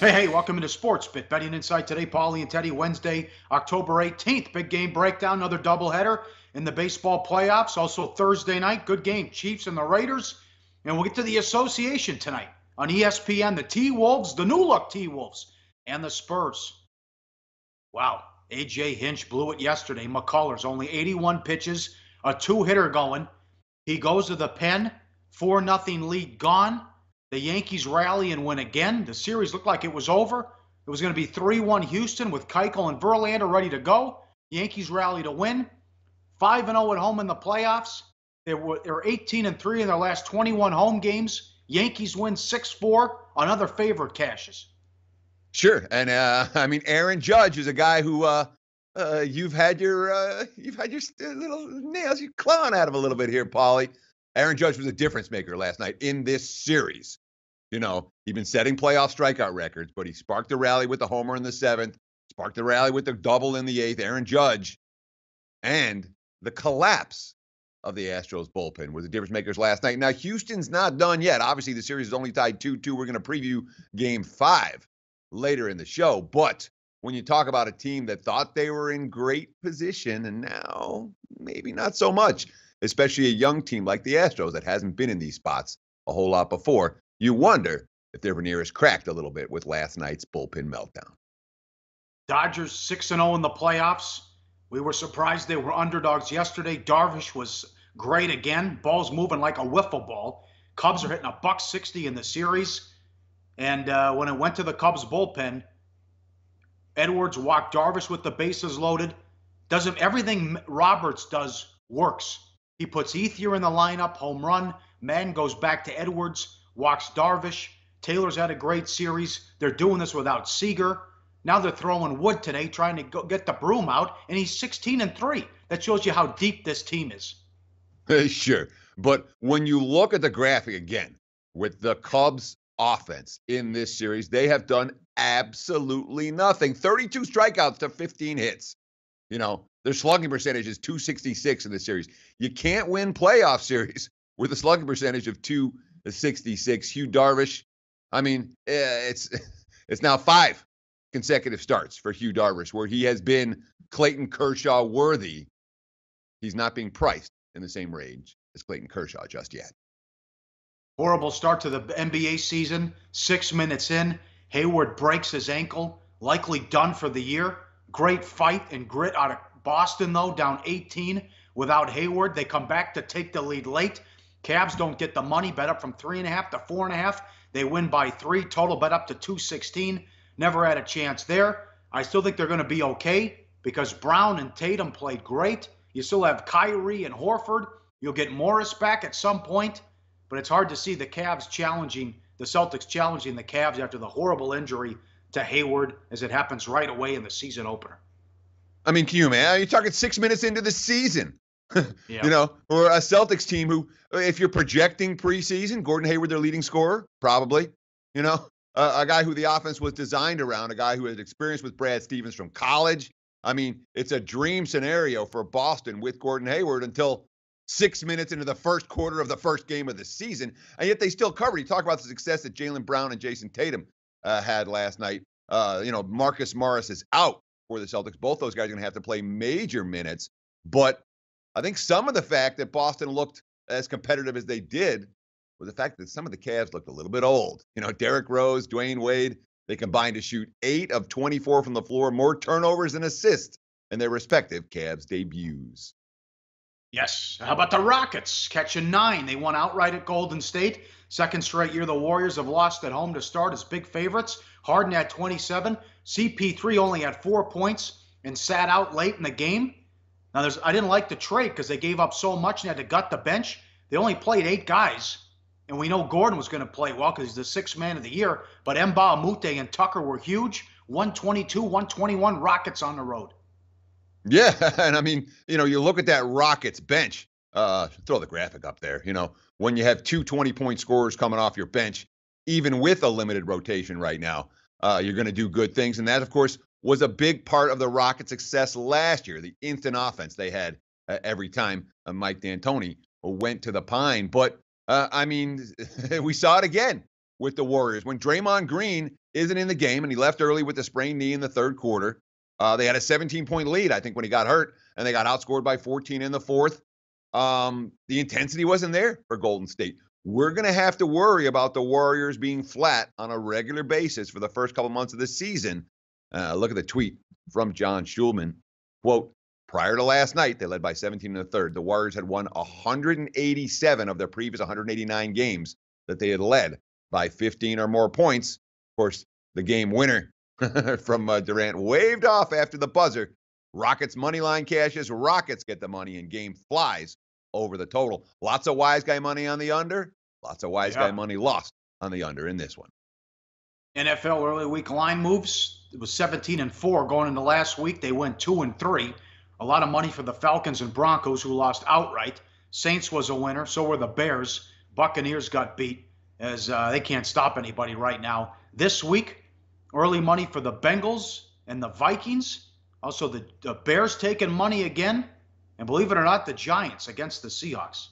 Hey, welcome into Sports Bit Betting Insight today. Pauly and Teddy, Wednesday, October 18th. Big game breakdown, another doubleheader in the baseball playoffs. Also Thursday night, good game, Chiefs and the Raiders. And we'll get to the association tonight on ESPN, the T-Wolves, the new-look T-Wolves, and the Spurs. Wow, A.J. Hinch blew it yesterday. McCullers, only 81 pitches, a two-hitter going. He goes to the pen, 4-0 lead gone. The Yankees rally and win again. The series looked like it was over. It was going to be 3-1 Houston with Keuchel and Verlander ready to go. Yankees rally to win. 5-0 at home in the playoffs. They're 18-3 in their last 21 home games. Yankees win 6-4 on other favorite cashes. Sure, and I mean Aaron Judge is a guy who you've had your little nails, you clawing at him a little bit here, Pauly. Aaron Judge was a difference maker last night in this series. You know, he'd been setting playoff strikeout records, but he sparked the rally with the homer in the 7th, sparked the rally with the double in the 8th. Aaron Judge and the collapse of the Astros bullpen were the difference makers last night. Now, Houston's not done yet. Obviously, the series is only tied 2-2. We're going to preview Game 5 later in the show. But when you talk about a team that thought they were in great position and now maybe not so much, especially a young team like the Astros that hasn't been in these spots a whole lot before, you wonder if their veneer is cracked a little bit with last night's bullpen meltdown. Dodgers 6-0 in the playoffs. We were surprised they were underdogs yesterday. Darvish was great again. Ball's moving like a wiffle ball. Cubs are hitting $160 in the series. And when it went to the Cubs bullpen, Edwards walked Darvish with the bases loaded. Everything Roberts does works. He puts Ethier in the lineup, home run. Madden goes back to Edwards, walks Darvish. Taylor's had a great series. They're doing this without Seager. Now they're throwing Wood today, trying to get the broom out, and he's 16-3. That shows you how deep this team is. Sure. But when you look at the graphic again, with the Cubs offense in this series, they have done absolutely nothing. 32 strikeouts to 15 hits. You know, their slugging percentage is .266 in this series. You can't win playoff series with a slugging percentage of .266. Hugh Darvish, I mean, it's now 5 consecutive starts for Hugh Darvish where he has been Clayton Kershaw worthy. He's not being priced in the same range as Clayton Kershaw just yet. Horrible start to the NBA season. 6 minutes in, Hayward breaks his ankle, likely done for the year. Great fight and grit out of Boston, though, down 18 without Hayward. They come back to take the lead late. Cavs don't get the money, bet up from 3.5 to 4.5. They win by 3, total bet up to 216. Never had a chance there. I still think they're going to be okay because Brown and Tatum played great. You still have Kyrie and Horford. You'll get Morris back at some point, but it's hard to see the Celtics challenging the Cavs after the horrible injury to Hayward as it happens right away in the season opener. I mean, can you, man? You're talking 6 minutes into the season. Yeah. You know, or a Celtics team who, if you're projecting preseason, Gordon Hayward, their leading scorer, probably. You know, a guy who the offense was designed around, a guy who has experience with Brad Stevens from college. I mean, it's a dream scenario for Boston with Gordon Hayward until 6 minutes into the first quarter of the first game of the season, and yet they still covered. You talk about the success that Jaylen Brown and Jason Tatum had last night. You know, Marcus Morris is out for the Celtics. Both those guys are going to have to play major minutes, but I think some of the fact that Boston looked as competitive as they did was the fact that some of the Cavs looked a little bit old. You know, Derrick Rose, Dwayne Wade, they combined to shoot 8 of 24 from the floor, more turnovers and assists in their respective Cavs debuts. Yes. How about the Rockets catching 9? They won outright at Golden State. Second straight year the Warriors have lost at home to start as big favorites. Harden had 27. CP3 only had 4 points and sat out late in the game. Now, I didn't like the trade because they gave up so much and had to gut the bench. They only played 8 guys, and we know Gordon was going to play well because he's the 6th man of the year. But Mbah Moute and Tucker were huge. 122, 121 Rockets on the road. Yeah, and I mean, you know, you look at that Rockets bench. Throw the graphic up there. You know, when you have 2 20-point scorers coming off your bench, even with a limited rotation right now, you're going to do good things. And that, of course, was a big part of the Rockets' success last year, the instant offense they had every time Mike D'Antoni went to the Pine. But, I mean, we saw it again with the Warriors. When Draymond Green isn't in the game, and he left early with a sprained knee in the third quarter, they had a 17-point lead, I think, when he got hurt, and they got outscored by 14 in the fourth. The intensity wasn't there for Golden State. We're going to have to worry about the Warriors being flat on a regular basis for the first couple months of the season. Look at the tweet from John Schulman. Quote, prior to last night, they led by 17 in the third. The Warriors had won 187 of their previous 189 games that they had led by 15 or more points. Of course, the game winner from Durant waved off after the buzzer. Rockets money line cashes. Rockets get the money, and game flies over the total. Lots of wise guy money on the under. Lots of wise guy money lost on the under in this one. NFL early week line moves. It was 17-4 going into last week. They went 2-3. A lot of money for the Falcons and Broncos, who lost outright. Saints was a winner. So were the Bears. Buccaneers got beat, as they can't stop anybody right now. This week, early money for the Bengals and the Vikings. Also, the Bears taking money again. And believe it or not, the Giants against the Seahawks.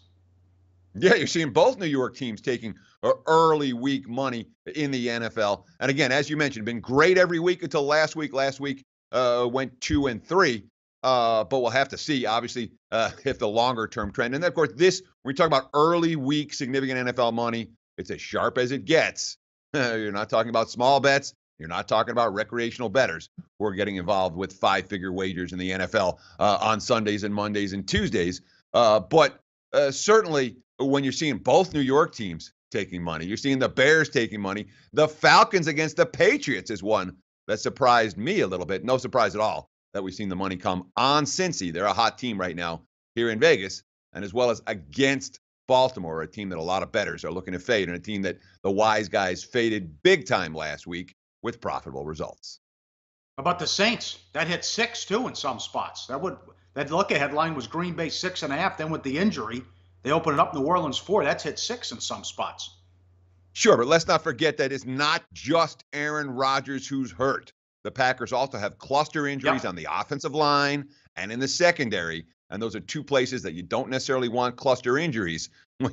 Yeah, you're seeing both New York teams taking early week money in the NFL. And again, as you mentioned, been great every week until last week. Last week went 2-3. But we'll have to see, obviously, if the longer-term trend. And then, of course, when we talk about early week significant NFL money, it's as sharp as it gets. You're not talking about small bets. You're not talking about recreational bettors who are getting involved with five-figure wagers in the NFL on Sundays and Mondays and Tuesdays. But certainly, when you're seeing both New York teams taking money, you're seeing the Bears taking money. The Falcons against the Patriots is one that surprised me a little bit. No surprise at all that we've seen the money come on Cincy. They're a hot team right now here in Vegas, and as well as against Baltimore, a team that a lot of bettors are looking to fade, and a team that the wise guys faded big time last week with profitable results. How about the Saints? That hit 6 too in some spots. That look-ahead line was Green Bay 6.5. Then with the injury, they opened it up New Orleans 4. That's hit 6 in some spots. Sure, but let's not forget that it's not just Aaron Rodgers who's hurt. The Packers also have cluster injuries on the offensive line and in the secondary, and those are two places that you don't necessarily want cluster injuries when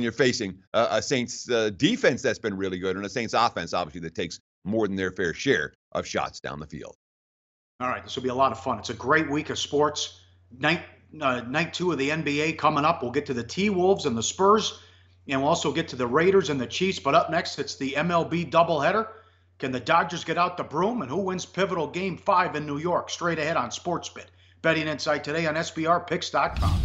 you're facing a Saints defense that's been really good, and a Saints offense, obviously, that takes more than their fair share of shots down the field. All right, this will be a lot of fun. It's a great week of sports. Night 2 of the NBA coming up. We'll get to the T-Wolves and the Spurs, and we'll also get to the Raiders and the Chiefs. But up next, it's the MLB doubleheader. Can the Dodgers get out the broom? And who wins pivotal Game 5 in New York? Straight ahead on SportsBit. Betting Insight today on SBRPicks.com.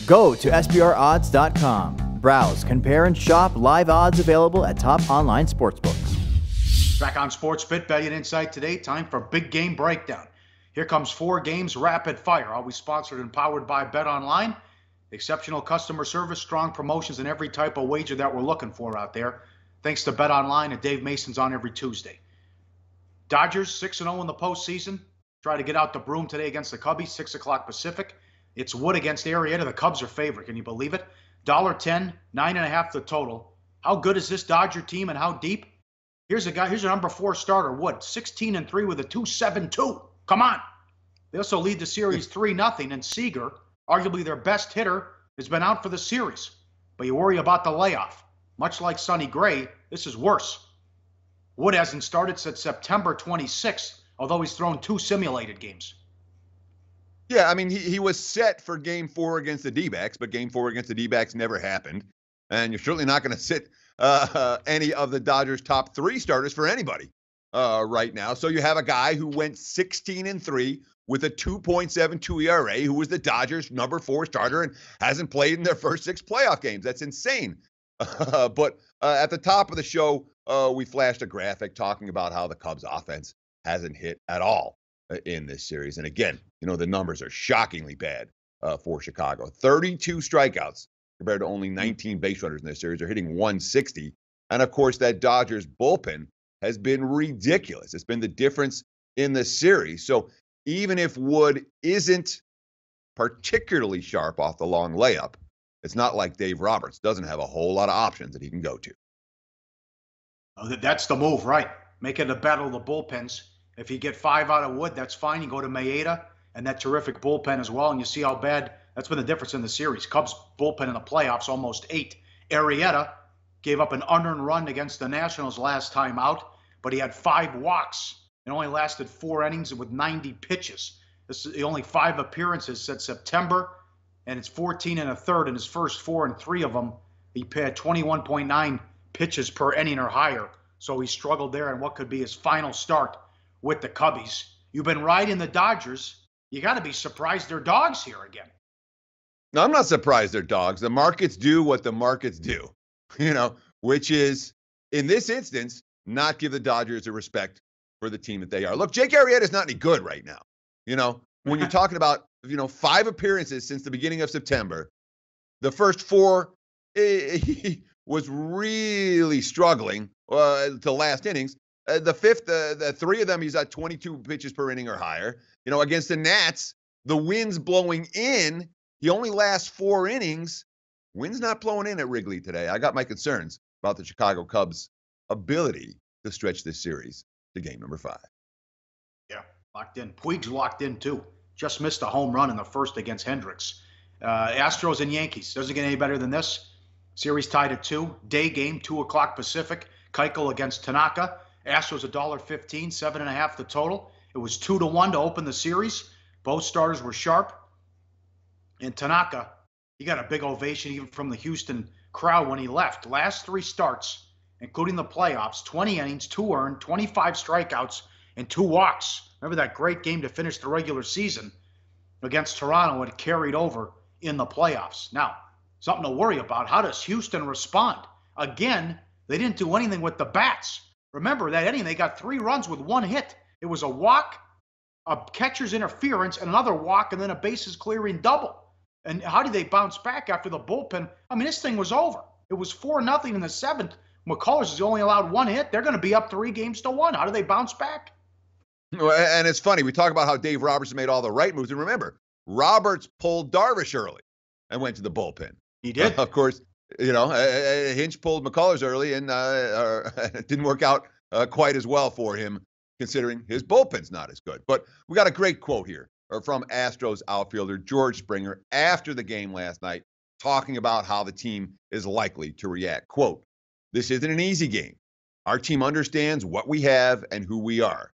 Go to SBROdds.com. Browse, compare, and shop live odds available at top online sportsbooks. Back on SportsBit, Betting Insight today. Time for Big Game Breakdown. Here comes 4 games rapid fire. Always sponsored and powered by BetOnline. Exceptional customer service, strong promotions, and every type of wager that we're looking for out there. Thanks to BetOnline, and Dave Mason's on every Tuesday. Dodgers 6-0 in the postseason. Try to get out the broom today against the Cubbies, 6 o'clock Pacific. It's Wood against Arrieta. The Cubs are favored. Can you believe it? $1.10, 9.5 the total. How good is this Dodger team and how deep? Here's a number 4 starter, Wood, 16-3 with a 2.72. Come on. They also lead the series 3-0, and Seager, arguably their best hitter, has been out for the series. But you worry about the layoff. Much like Sonny Gray, this is worse. Wood hasn't started since September 26th, although he's thrown 2 simulated games. Yeah, I mean, he was set for Game 4 against the D-backs, but Game 4 against the D-backs never happened. And you're certainly not going to sit any of the Dodgers' top 3 starters for anybody right now. So you have a guy who went 16-3 with a 2.72 ERA, who was the Dodgers' number 4 starter and hasn't played in their first 6 playoff games. That's insane. But at the top of the show, we flashed a graphic talking about how the Cubs offense hasn't hit at all in this series. And again, the numbers are shockingly bad for Chicago. 32 strikeouts compared to only 19 base runners in this series. They're hitting 160. And of course, that Dodgers bullpen has been ridiculous. It's been the difference in the series. So even if Wood isn't particularly sharp off the long layup, it's not like Dave Roberts doesn't have a whole lot of options that he can go to. Oh, that's the move, right? Make it a battle of the bullpens. If you get 5 out of Wood, that's fine. You go to Maeda and that terrific bullpen as well, and you see how bad that's been the difference in the series. Cubs bullpen in the playoffs, almost 8. Arrieta, gave up an unearned run against the Nationals last time out, but he had 5 walks and only lasted 4 innings with 90 pitches. This is the only 5 appearances since September, and it's 14 1/3 in his first 4, and 3 of them he had 21.9 pitches per inning or higher. So he struggled there in what could be his final start with the Cubbies. You've been riding the Dodgers. You got to be surprised they're dogs here again. No, I'm not surprised they're dogs. The markets do what the markets do, which is, in this instance, not give the Dodgers the respect for the team that they are. Look, Jake Arrieta's not any good right now. When you're talking about, 5 appearances since the beginning of September, the first 4, he was really struggling to last innings. The 5th, the 3 of them, he's at 22 pitches per inning or higher. Against the Nats, the wind's blowing in. He only lasts 4 innings. Wind's not blowing in at Wrigley today. I got my concerns about the Chicago Cubs' ability to stretch this series to game number 5. Yeah, locked in. Puig's locked in, too. Just missed a home run in the first against Hendricks. Astros and Yankees. Doesn't get any better than this. Series tied at 2. Day game, 2 o'clock Pacific. Keuchel against Tanaka. Astros $1.15, 7.5 the total. It was 2-1 to open the series. Both starters were sharp. And Tanaka, he got a big ovation even from the Houston crowd when he left. Last 3 starts, including the playoffs, 20 innings, 2 earned, 25 strikeouts, and 2 walks. Remember that great game to finish the regular season against Toronto and carried over in the playoffs. Now, something to worry about. How does Houston respond? Again, they didn't do anything with the bats. Remember that inning, they got 3 runs with 1 hit. It was a walk, a catcher's interference, and another walk, and then a bases clearing double. And how did they bounce back after the bullpen? I mean, this thing was over. It was 4-0 in the 7th. McCullers has only allowed 1 hit. They're going to be up 3-1. How do they bounce back? And it's funny. We talk about how Dave Robertson made all the right moves. And remember, Roberts pulled Darvish early and went to the bullpen. He did. Of course, Hinch pulled McCullers early and it didn't work out quite as well for him, considering his bullpen's not as good. But we got a great quote here from Astros outfielder George Springer after the game last night, talking about how the team is likely to react. Quote, "This isn't an easy game. Our team understands what we have and who we are.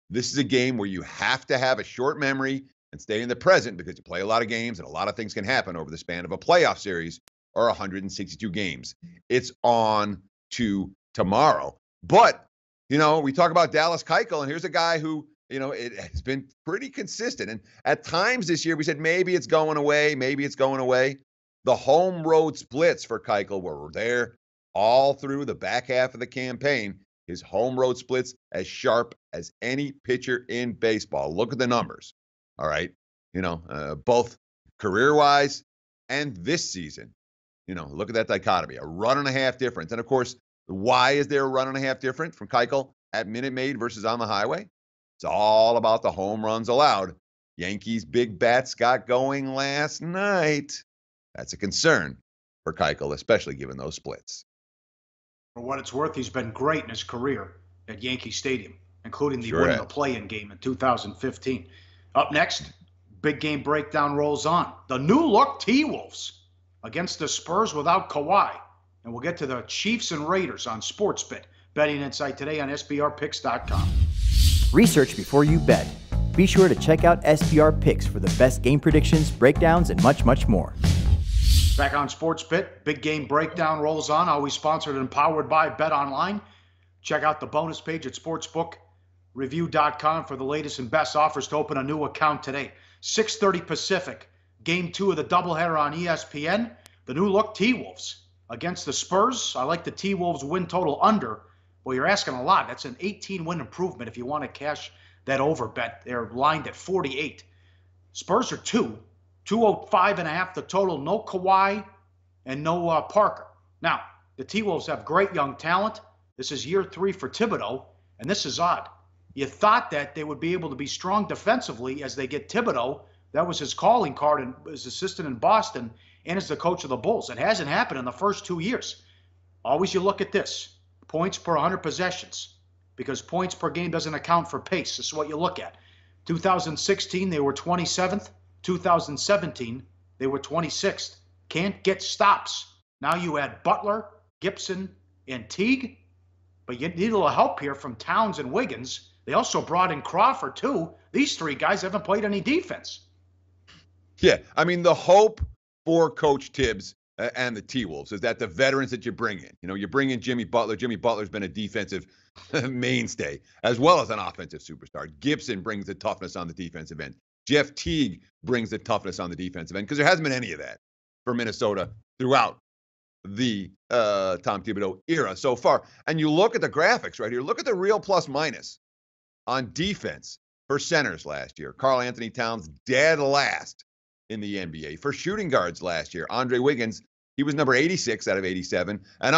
This is a game where you have to have a short memory and stay in the present because you play a lot of games and a lot of things can happen over the span of a playoff series or 162 games. It's on to tomorrow." But, we talk about Dallas Keuchel, and here's a guy who, it has been pretty consistent. And at times this year, we said maybe it's going away, The home road splits for Keuchel were there all through the back half of the campaign. His home road splits as sharp as any pitcher in baseball. Look at the numbers. All right. Both career-wise and this season. Look at that dichotomy, a 1.5 difference. And of course, why is there a 1.5 difference from Keuchel at Minute Maid versus on the highway? It's all about the home runs allowed. Yankees big bats got going last night. That's a concern for Keuchel, especially given those splits. For what it's worth, he's been great in his career at Yankee Stadium, including the winning the play-in game in 2015. Up next, big game breakdown rolls on. The new look T-Wolves against the Spurs without Kawhi. And we'll get to the Chiefs and Raiders on SportsBit. Betting Insight today on SBRPicks.com. Research before you bet. Be sure to check out SBR Picks for the best game predictions, breakdowns, and much, much more. Back on SportsBit, big game breakdown rolls on. Always sponsored and powered by BetOnline. Check out the bonus page at sportsbookreview.com for the latest and best offers to open a new account today. 6:30 Pacific, Game 2 of the doubleheader on ESPN. The new look T-Wolves against the Spurs. I like the T-Wolves win total under. Well, you're asking a lot. That's an 18-win improvement if you want to cash that over bet. They're lined at 48. Spurs are 205.5 the total. No Kawhi and no Parker. Now, the T-Wolves have great young talent. This is year 3 for Thibodeau, and this is odd. You thought that they would be able to be strong defensively as they get Thibodeau. That was his calling card and his assistant in Boston and as the coach of the Bulls. It hasn't happened in the first 2 years. Always you look at this. Points per 100 possessions, because points per game doesn't account for pace. This is what you look at. 2016, they were 27th. 2017, they were 26th. Can't get stops. Now you add Butler, Gibson, and Teague, but you need a little help here from Towns and Wiggins. They also brought in Crawford, too. These three guys haven't played any defense. Yeah, I mean, the hope for Coach Tibbs and the T-Wolves is that the veterans that you bring in, you bring in Jimmy Butler. Jimmy Butler's been a defensive mainstay as well as an offensive superstar. Gibson brings the toughness on the defensive end. Jeff Teague brings the toughness on the defensive end because there hasn't been any of that for Minnesota throughout the Tom Thibodeau era so far. And you look at the graphics right here. Look at the real plus minus on defense for centers last year. Karl Anthony Towns dead last in the NBA. For shooting guards last year, Andre Wiggins, he was number 86 out of 87. And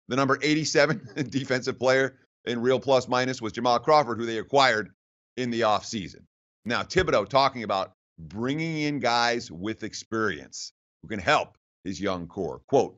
the number 87 defensive player in real plus minus was Jamal Crawford, who they acquired in the offseason. Now, Thibodeau talking about bringing in guys with experience who can help his young core. Quote,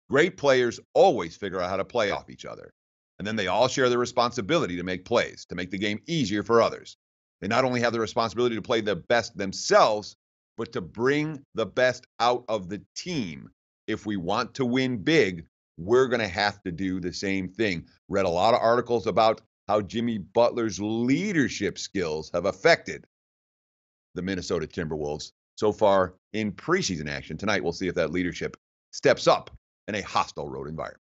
great players always figure out how to play off each other. And then they all share the responsibility to make plays, to make the game easier for others. They not only have the responsibility to play the best themselves, but to bring the best out of the team. If we want to win big, we're going to have to do the same thing. Read a lot of articles about how Jimmy Butler's leadership skills have affected the Minnesota Timberwolves so far in preseason action. Tonight, we'll see if that leadership steps up in a hostile road environment.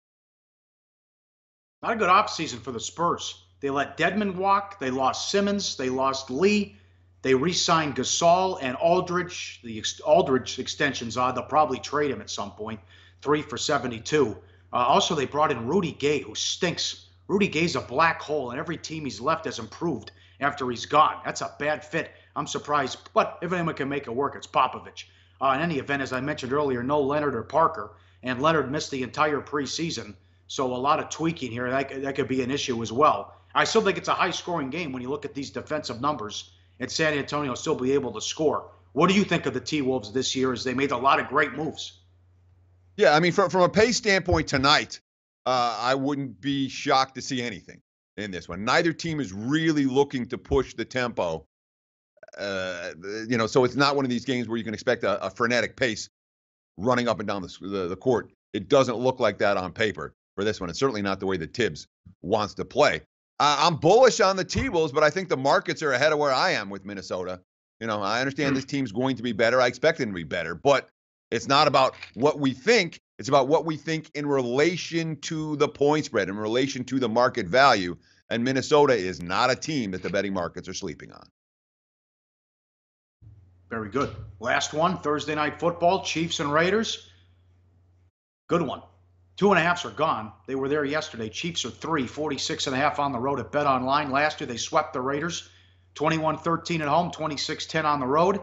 Not a good offseason for the Spurs. They let Dedmon walk. They lost Simmons. They lost Lee. They re-signed Gasol and Aldridge. The Aldridge extension's odd. They'll probably trade him at some point. 3 for $72. Also, they brought in Rudy Gay, who stinks. Rudy Gay's a black hole, and every team he's left has improved after he's gone. That's a bad fit. I'm surprised. But if anyone can make it work, it's Popovich. In any event, as I mentioned earlier, no Leonard or Parker. And Leonard missed the entire preseason. So a lot of tweaking here. That could be an issue as well. I still think it's a high-scoring game when you look at these defensive numbers. And San Antonio will still be able to score. What do you think of the T-Wolves this year as they made a lot of great moves? Yeah, I mean, from a pace standpoint tonight, I wouldn't be shocked to see anything in this one. Neither team is really looking to push the tempo. So it's not one of these games where you can expect a frenetic pace running up and down the court. It doesn't look like that on paper for this one. It's certainly not the way that Tibbs wants to play. I'm bullish on the T-Wolves, but I think the markets are ahead of where I am with Minnesota. I understand this team's going to be better. I expect them to be better, but it's not about what we think. It's about what we think in relation to the point spread, in relation to the market value. And Minnesota is not a team that the betting markets are sleeping on. Very good. Last one, Thursday Night Football, Chiefs and Raiders. Good one. 2.5s are gone. They were there yesterday. Chiefs are 3, 46.5 on the road at Bet Online. Last year, they swept the Raiders, 21-13 at home, 26-10 on the road.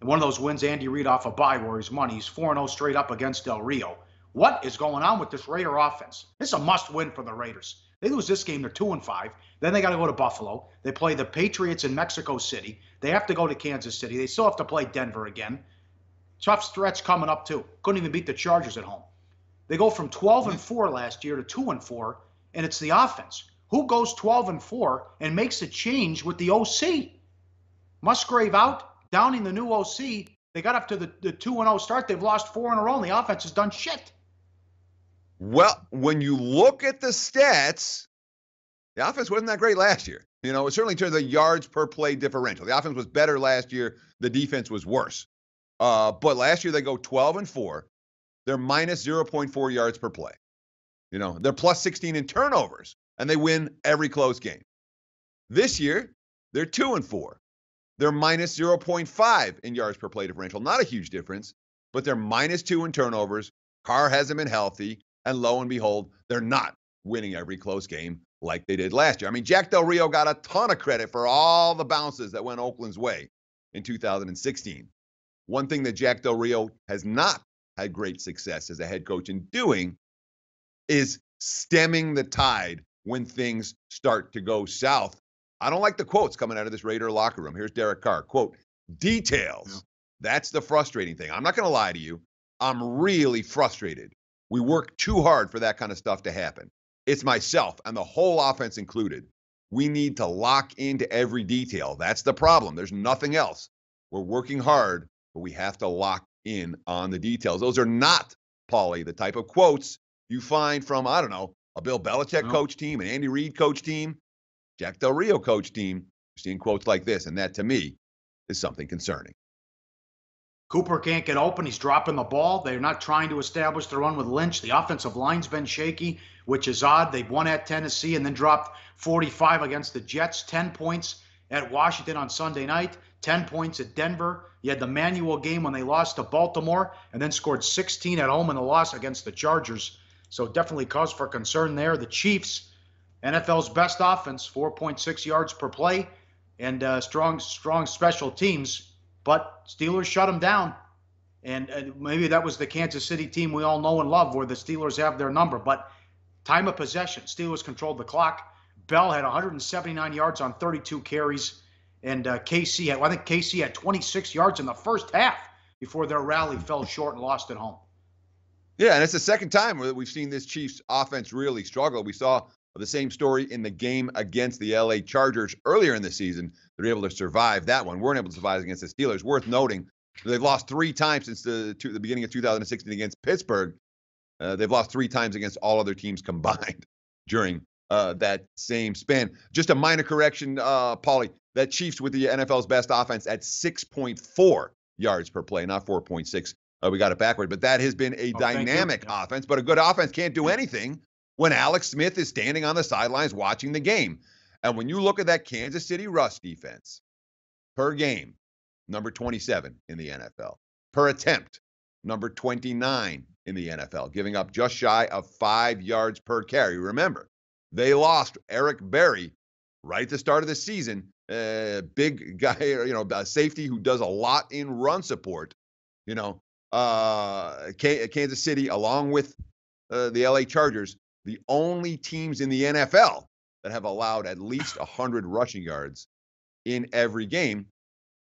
And one of those wins, Andy Reid off a bye where his money. He's 4-0 straight up against Del Rio. What is going on with this Raider offense? This is a must-win for the Raiders. They lose this game, they're 2-5. Then they got to go to Buffalo. They play the Patriots in Mexico City. They have to go to Kansas City. They still have to play Denver again. Tough stretch coming up, too. Couldn't even beat the Chargers at home. They go from 12-4 last year to 2-4, and it's the offense. Who goes 12-4 and makes a change with the OC? Musgrave out, Downing the new OC. They got up to the 2-0 start. They've lost 4 in a row, and the offense has done shit. Well, when you look at the stats, the offense wasn't that great last year. Certainly in terms of yards per play differential. The offense was better last year. The defense was worse. But last year they go 12-4. They're minus 0.4 yards per play. They're plus 16 in turnovers, and they win every close game. This year, they're 2-4. They're minus 0.5 in yards per play differential. Not a huge difference, but they're minus 2 in turnovers. Carr hasn't been healthy, and lo and behold, they're not winning every close game like they did last year. I mean, Jack Del Rio got a ton of credit for all the bounces that went Oakland's way in 2016. One thing that Jack Del Rio has not had great success as a head coach in doing is stemming the tide when things start to go south. I don't like the quotes coming out of this Raider locker room. Here's Derek Carr, quote, details. Yeah. That's the frustrating thing. I'm not going to lie to you. I'm really frustrated. We work too hard for that kind of stuff to happen. It's myself and the whole offense included. We need to lock into every detail. That's the problem. There's nothing else. We're working hard, but we have to lock in on the details. Those are not, Pauly, the type of quotes you find from, A Bill Belichick No. coach team, an Andy Reid coach team, Jack Del Rio coach team. You're seeing quotes like this, and that to me is something concerning. Cooper can't get open. He's dropping the ball. They're not trying to establish the run with Lynch. The offensive line's been shaky, which is odd. They've won at Tennessee and then dropped 45 against the Jets, 10 points at Washington on Sunday night, 10 points at Denver. You had the manual game when they lost to Baltimore and then scored 16 at home in the loss against the Chargers. So definitely cause for concern there. The Chiefs, NFL's best offense, 4.6 yards per play, and strong special teams. But Steelers shut them down. And maybe that was the Kansas City team we all know and love where the Steelers have their number. But time of possession, Steelers controlled the clock. Bell had 179 yards on 32 carries. And KC had 26 yards in the first half before their rally fell short and lost at home. Yeah, and it's the second time that we've seen this Chiefs offense really struggle. We saw the same story in the game against the LA Chargers earlier in the season. They're able to survive that one. Weren't able to survive against the Steelers. Worth noting, they've lost 3 times since the beginning of 2016 against Pittsburgh. They've lost 3 times against all other teams combined during that same span. Just a minor correction, Pauly. That Chiefs with the NFL's best offense at 6.4 yards per play, not 4.6. We got it backward, but that has been a dynamic offense. But a good offense can't do anything when Alex Smith is standing on the sidelines watching the game. And when you look at that Kansas City rush defense, per game, number 27 in the NFL. Per attempt, number 29 in the NFL, giving up just shy of 5 yards per carry. Remember, they lost Eric Berry right at the start of the season. Big guy, a safety who does a lot in run support. Kansas City, along with the LA Chargers, the only teams in the NFL that have allowed at least 100 rushing yards in every game.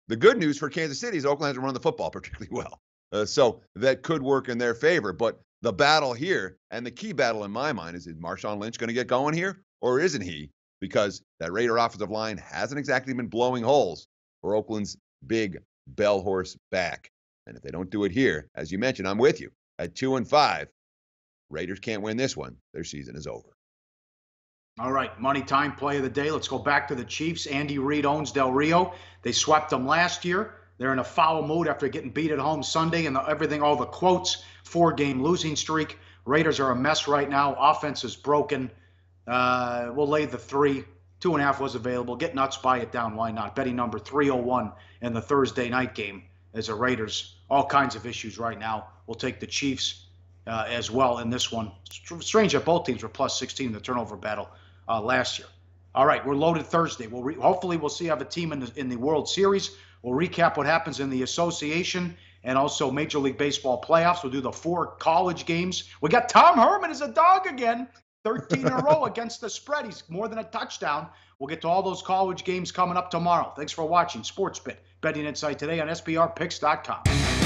The good news for Kansas City is Oakland hasn't run the football particularly well. So that could work in their favor. But the battle here, and the key battle in my mind, is Marshawn Lynch going to get going here, or isn't he? Because that Raider offensive line hasn't exactly been blowing holes for Oakland's big bell horse back. And if they don't do it here, as you mentioned, I'm with you. At 2-5, Raiders can't win this one. Their season is over. All right, money time play of the day. Let's go back to the Chiefs. Andy Reid owns Del Rio. They swept them last year. They're in a foul mood after getting beat at home Sunday and all the quotes, 4-game losing streak. Raiders are a mess right now. Offense is broken. We'll lay the 3. 2.5 was available. Get nuts, buy it down. Why not? Betting number 301 in the Thursday night game as the Raiders. All kinds of issues right now. We'll take the Chiefs as well in this one. Strange that both teams were plus 16 in the turnover battle last year. All right, we're loaded Thursday. Hopefully we'll have a team in the World Series. We'll recap what happens in the association and also Major League Baseball playoffs. We'll do the 4 college games. We got Tom Herman as a dog again. 13 in a row against the spread. He's more than a touchdown. We'll get to all those college games coming up tomorrow. Thanks for watching SportsBit. Betting Insight today on SBRPicks.com.